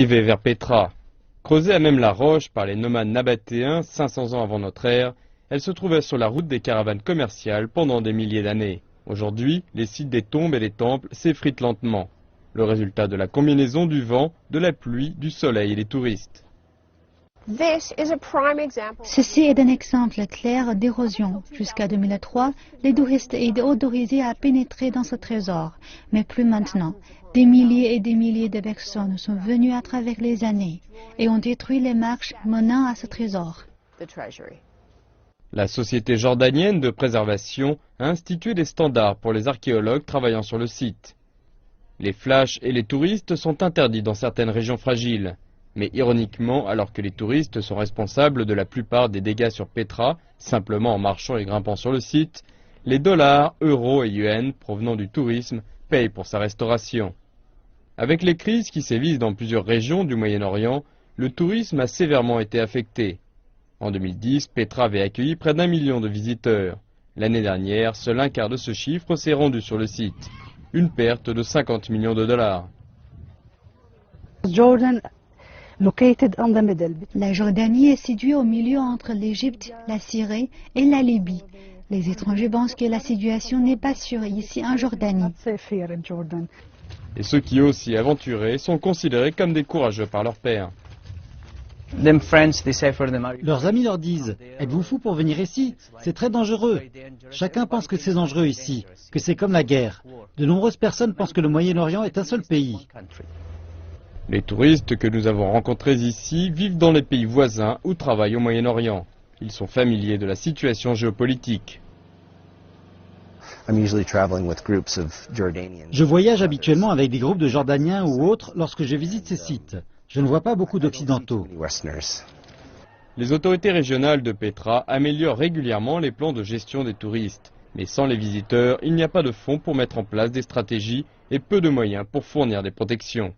Arrivée vers Petra, creusée à même la roche par les nomades nabatéens 500 ans avant notre ère, elle se trouvait sur la route des caravanes commerciales pendant des milliers d'années. Aujourd'hui, les sites des tombes et des temples s'effritent lentement. Le résultat de la combinaison du vent, de la pluie, du soleil et des touristes. Ceci est un exemple clair d'érosion. Jusqu'à 2003, les touristes étaient autorisés à pénétrer dans ce trésor, mais plus maintenant. Des milliers et des milliers de personnes sont venues à travers les années et ont détruit les marches menant à ce trésor. La Société jordanienne de préservation a institué des standards pour les archéologues travaillant sur le site. Les flashs et les touristes sont interdits dans certaines régions fragiles. Mais ironiquement, alors que les touristes sont responsables de la plupart des dégâts sur Petra, simplement en marchant et grimpant sur le site, les dollars, euros et yuans provenant du tourisme payent pour sa restauration. Avec les crises qui sévissent dans plusieurs régions du Moyen-Orient, le tourisme a sévèrement été affecté. En 2010, Petra avait accueilli près d'1 million de visiteurs. L'année dernière, seul un quart de ce chiffre s'est rendu sur le site. Une perte de 50 millions de dollars. La Jordanie est située au milieu entre l'Égypte, la Syrie et la Libye. Les étrangers pensent que la situation n'est pas sûre ici en Jordanie. Et ceux qui osent s'y aventurer sont considérés comme des courageux par leurs pairs. Leurs amis leur disent « Êtes-vous fous pour venir ici? C'est très dangereux. » Chacun pense que c'est dangereux ici, que c'est comme la guerre. De nombreuses personnes pensent que le Moyen-Orient est un seul pays. Les touristes que nous avons rencontrés ici vivent dans les pays voisins ou travaillent au Moyen-Orient. Ils sont familiers de la situation géopolitique. Je voyage habituellement avec des groupes de Jordaniens ou autres lorsque je visite ces sites. Je ne vois pas beaucoup d'Occidentaux. Les autorités régionales de Petra améliorent régulièrement les plans de gestion des touristes. Mais sans les visiteurs, il n'y a pas de fonds pour mettre en place des stratégies et peu de moyens pour fournir des protections.